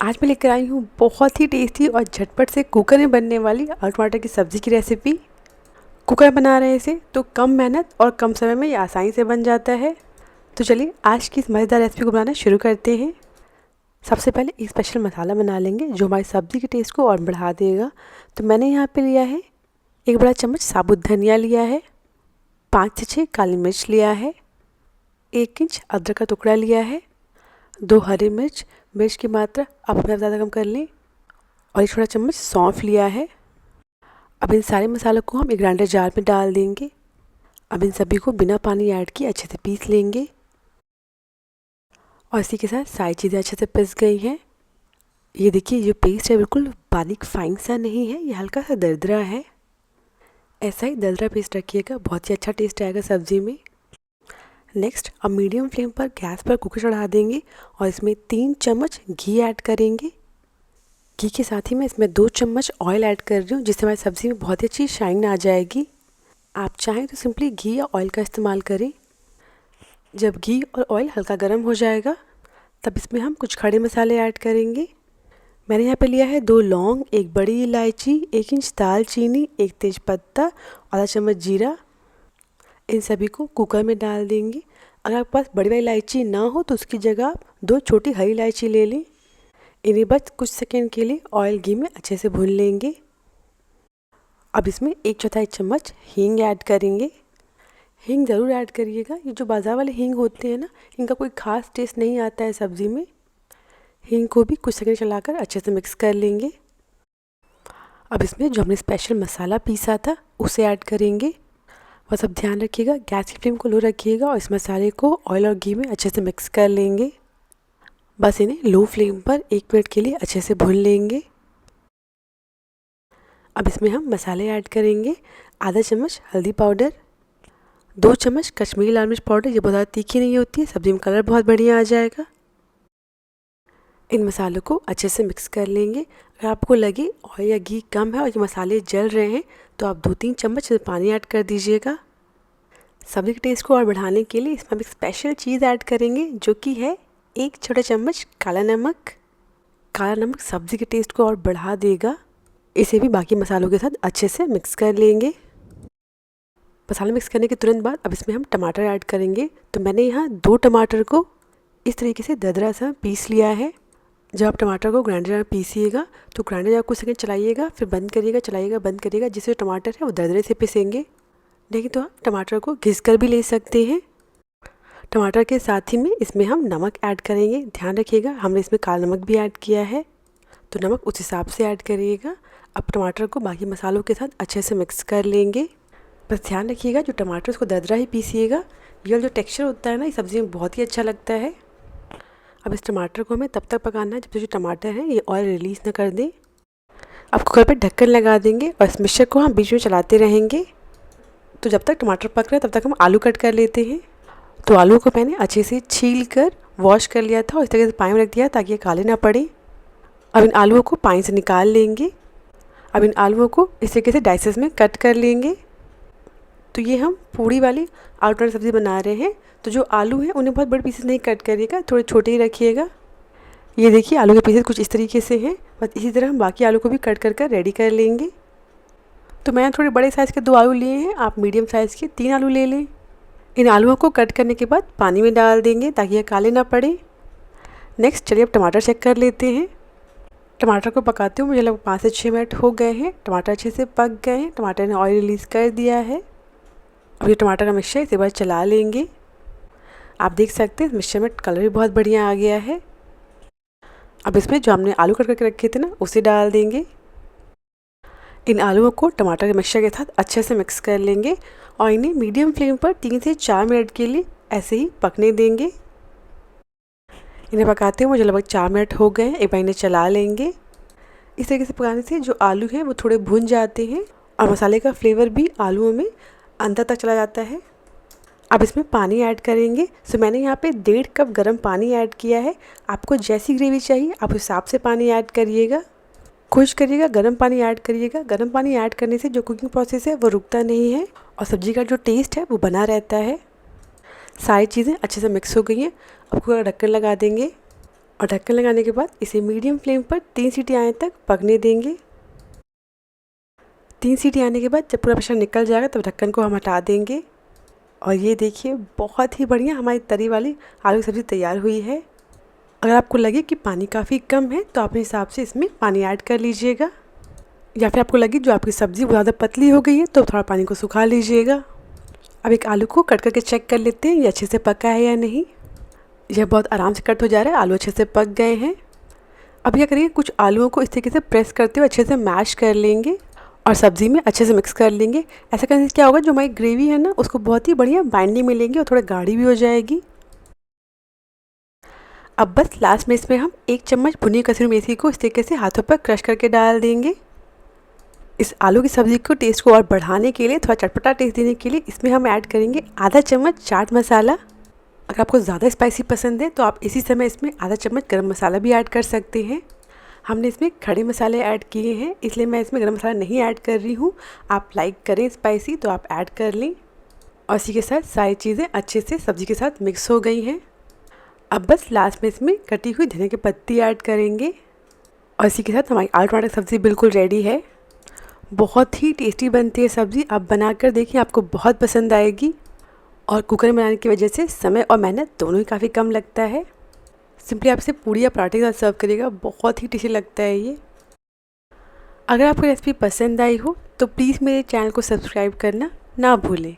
आज मैं लेकर आई हूँ बहुत ही टेस्टी और झटपट से कुकर में बनने वाली आलू टमाटर की सब्ज़ी की रेसिपी। कुकर बना रहे हैं इसे तो कम मेहनत और कम समय में ये आसानी से बन जाता है। तो चलिए आज की इस मज़ेदार रेसिपी को बनाना शुरू करते हैं। सबसे पहले एक स्पेशल मसाला बना लेंगे जो हमारी सब्ज़ी के टेस्ट को और बढ़ा देगा। तो मैंने यहाँ पे लिया है 1 बड़ा चम्मच साबुत धनिया लिया है, 5 से 6 काली मिर्च लिया है, 1 इंच अदरक का टुकड़ा लिया है, 2 हरी मिर्च की मात्रा आप अपने ज़्यादा कम कर लें, और 1 छोटा चम्मच सौंफ लिया है। अब इन सारे मसालों को हम एक ग्राइंडर जार में डाल देंगे। अब इन सभी को बिना पानी ऐड किए अच्छे से पीस लेंगे और इसी के साथ सारी चीज़ें अच्छे से पिस गई हैं। ये देखिए, ये पेस्ट है बिल्कुल बारीक फाइन सा नहीं है, ये हल्का सा दरदरा है। ऐसा ही दरदरा पेस्ट रखिएगा, बहुत ही अच्छा टेस्ट आएगा सब्ज़ी में। नेक्स्ट, अब मीडियम फ्लेम पर गैस पर कुकर चढ़ा देंगे और इसमें 3 चम्मच घी ऐड करेंगे। घी के साथ ही मैं इसमें 2 चम्मच ऑयल ऐड कर रही हूँ, जिससे हमारी सब्ज़ी में बहुत ही अच्छी शाइन आ जाएगी। आप चाहें तो सिंपली घी या ऑयल का इस्तेमाल करें। जब घी और ऑयल हल्का गर्म हो जाएगा तब इसमें हम कुछ खड़े मसाले ऐड करेंगे। मैंने यहाँ पे लिया है 2 लौंग, 1 बड़ी इलायची, 1 इंच दालचीनी, 1 तेज़पत्ता, आधा चम्मच जीरा। इन सभी को कुकर में डाल देंगे। अगर आपके पास बड़ी वाली इलायची ना हो तो उसकी जगह आप 2 छोटी हरी इलायची ले लें। इन्हें बस कुछ सेकंड के लिए ऑयल घी में अच्छे से भून लेंगे। अब इसमें 1/4 चम्मच हींग ऐड करेंगे। हींग ज़रूर ऐड करिएगा, ये जो बाज़ार वाले हींग होते हैं ना, इनका कोई ख़ास टेस्ट नहीं आता है सब्ज़ी में। हींग को भी कुछ सेकंड चलाकर अच्छे से मिक्स कर लेंगे। अब इसमें जो हमने स्पेशल मसाला पीसा था उसे ऐड करेंगे। बस अब ध्यान रखिएगा, गैस की फ्लेम को लो रखिएगा और इस मसाले को ऑयल और घी में अच्छे से मिक्स कर लेंगे। बस इन्हें लो फ्लेम पर 1 मिनट के लिए अच्छे से भून लेंगे। अब इसमें हम मसाले ऐड करेंगे। आधा चम्मच हल्दी पाउडर, 2 चम्मच कश्मीरी लाल मिर्च पाउडर, ये बहुत ज़्यादा तीखी नहीं होती है, सब्ज़ी में कलर बहुत बढ़िया आ जाएगा। इन मसालों को अच्छे से मिक्स कर लेंगे। अगर आपको लगे ऑयल या घी कम है और ये मसाले जल रहे हैं तो आप 2-3 चम्मच पानी ऐड कर दीजिएगा। सब्ज़ी के टेस्ट को और बढ़ाने के लिए इसमें हम एक स्पेशल चीज़ ऐड करेंगे जो कि है 1 छोटा चम्मच काला नमक। काला नमक सब्ज़ी के टेस्ट को और बढ़ा देगा। इसे भी बाकी मसालों के साथ अच्छे से मिक्स कर लेंगे। मसाला मिक्स करने के तुरंत बाद अब इसमें हम टमाटर ऐड करेंगे। तो मैंने यहाँ 2 टमाटर को इस तरीके से दरदरा सा पीस लिया है। जब आप टमाटर को ग्राइंडर जार में पीसिएगा तो ग्राइंडर जार कुछ सेकंड चलाइएगा, फिर बंद करिएगा, चलाइएगा, बंद करिएगा, जिससे टमाटर है वो दरदरे से पिसेंगे। नहीं तो आप टमाटर को घिस कर भी ले सकते हैं। टमाटर के साथ ही में इसमें हम नमक ऐड करेंगे। ध्यान रखिएगा, हमने इसमें काला नमक भी ऐड किया है, तो नमक उस हिसाब से ऐड करिएगा। अब टमाटर को बाकी मसालों के साथ अच्छे से मिक्स कर लेंगे। बस ध्यान रखिएगा, जो टमाटर उसको दरदरा ही पीसिएगा। ये जो टेक्सचर होता है ना, ये सब्ज़ी में बहुत ही अच्छा लगता है। अब इस टमाटर को हमें तब तक पकाना है जब तक जो टमाटर है ये ऑयल रिलीज़ ना कर दें। अब कुकर पे ढक्कन लगा देंगे और इस मिक्सचर को हम बीच में चलाते रहेंगे। तो जब तक टमाटर पक रहा है तब तक हम आलू कट कर लेते हैं। तो आलू को मैंने अच्छे से छील कर वॉश कर लिया था और इस तरीके से पानी में रख दिया ताकि ये काले ना पड़े। अब इन आलूओं को पानी से निकाल लेंगे। अब इन आलूओं को इस तरीके से डाइसेस में कट कर लेंगे। तो ये हम पूड़ी वाली आलू टमाटर सब्ज़ी बना रहे हैं, तो जो आलू हैं उन्हें बहुत बड़े पीसेस नहीं कट करिएगा, थोड़े छोटे ही रखिएगा। ये देखिए, आलू के पीसेस कुछ इस तरीके से हैं। बस इसी तरह हम बाकी आलू को भी कट कर रेडी कर लेंगे। तो मैंने थोड़े बड़े साइज़ के 2 आलू लिए हैं, आप मीडियम साइज़ के 3 आलू ले लें। इन आलूओं को कट करने के बाद पानी में डाल देंगे ताकि ये काले ना पड़े। नेक्स्ट चलिए अब टमाटर चेक कर लेते हैं। टमाटर को पकाते हुए मुझे लगभग 5 से 6 मिनट हो गए हैं। टमाटर अच्छे से पक गए हैं, टमाटर ने ऑयल रिलीज़ कर दिया है। अब ये टमाटर का मिक्सचर इसे बार चला लेंगे। आप देख सकते हैं इस मिक्सचर में कलर भी बहुत बढ़िया आ गया है। अब इसमें जो हमने आलू कट करके रखे थे ना, उसे डाल देंगे। इन आलूओं को टमाटर के मिक्सचर के साथ अच्छे से मिक्स कर लेंगे और इन्हें मीडियम फ्लेम पर 3 से 4 मिनट के लिए ऐसे ही पकने देंगे। इन्हें पकाते हुए मुझे लगभग 4 मिनट हो गए हैं। एक बार इन्हें चला लेंगे। इस तरीके से पकाने से जो आलू हैं वो थोड़े भुन जाते हैं और मसाले का फ्लेवर भी आलूओं में अंदर तक चला जाता है। अब इसमें पानी ऐड करेंगे। सो मैंने यहाँ पे 1.5 कप गर्म पानी ऐड किया है। आपको जैसी ग्रेवी चाहिए आप उस हिसाब से पानी ऐड करिएगा। कोशिश करिएगा गर्म पानी ऐड करिएगा। गर्म पानी ऐड करने से जो कुकिंग प्रोसेस है वो रुकता नहीं है और सब्ज़ी का जो टेस्ट है वो बना रहता है। सारी चीज़ें अच्छे से मिक्स हो गई हैं। अब कुकर का ढक्कन लगा देंगे और ढक्कन लगाने के बाद इसे मीडियम फ्लेम पर 3 सीटी आने तक पकने देंगे। 3 सीटी आने के बाद जब पूरा प्रेशर निकल जाएगा तब ढक्कन को हम हटा देंगे। और ये देखिए बहुत ही बढ़िया हमारी तरी वाली आलू की सब्ज़ी तैयार हुई है। अगर आपको लगे कि पानी काफ़ी कम है तो अपने हिसाब से इसमें पानी ऐड कर लीजिएगा, या फिर आपको लगे जो आपकी सब्ज़ी बहुत ज़्यादा पतली हो गई है तो थोड़ा पानी को सुखा लीजिएगा। अब एक आलू को कट करके चेक कर लेते हैं ये अच्छे से पका है या नहीं। यह बहुत आराम से कट हो जा रहा है, आलू अच्छे से पक गए हैं। अब क्या करिए, कुछ आलूओं को इस तरीके से प्रेस करते हुए अच्छे से मैश कर लेंगे और सब्ज़ी में अच्छे से मिक्स कर लेंगे। ऐसा करने से क्या होगा, जो हमारी ग्रेवी है ना उसको बहुत ही बढ़िया बाइंडिंग मिलेंगी और थोड़ा गाढ़ी भी हो जाएगी। अब बस लास्ट में इसमें हम 1 चम्मच भुनी कसूरी मेथी को इस तरीके से हाथों पर क्रश करके डाल देंगे। इस आलू की सब्ज़ी को टेस्ट को और बढ़ाने के लिए, थोड़ा चटपटा टेस्ट देने के लिए इसमें हम ऐड करेंगे आधा चम्मच चाट मसाला। अगर आपको ज़्यादा स्पाइसी पसंद है तो आप इसी समय इसमें आधा चम्मच गरम मसाला भी ऐड कर सकते हैं। हमने इसमें खड़े मसाले ऐड किए हैं इसलिए मैं इसमें गरम मसाला नहीं ऐड कर रही हूँ। आप लाइक करें स्पाइसी तो आप ऐड कर लें। और इसी के साथ सारी चीज़ें अच्छे से सब्ज़ी के साथ मिक्स हो गई हैं। अब बस लास्ट में इसमें कटी हुई धनिया की पत्ती ऐड करेंगे और इसी के साथ हमारी आलू टमाटर सब्ज़ी बिल्कुल रेडी है। बहुत ही टेस्टी बनती है सब्ज़ी, आप बनाकर देखिए, आपको बहुत पसंद आएगी। और कुकर में बनाने की वजह से समय और मेहनत दोनों ही काफ़ी कम लगता है। सिंपली आप इसे पूड़ी या पराठे के साथ सर्व करिएगा, बहुत ही टेस्टी लगता है ये। अगर आपको रेसिपी पसंद आई हो तो प्लीज़ मेरे चैनल को सब्सक्राइब करना ना भूलें।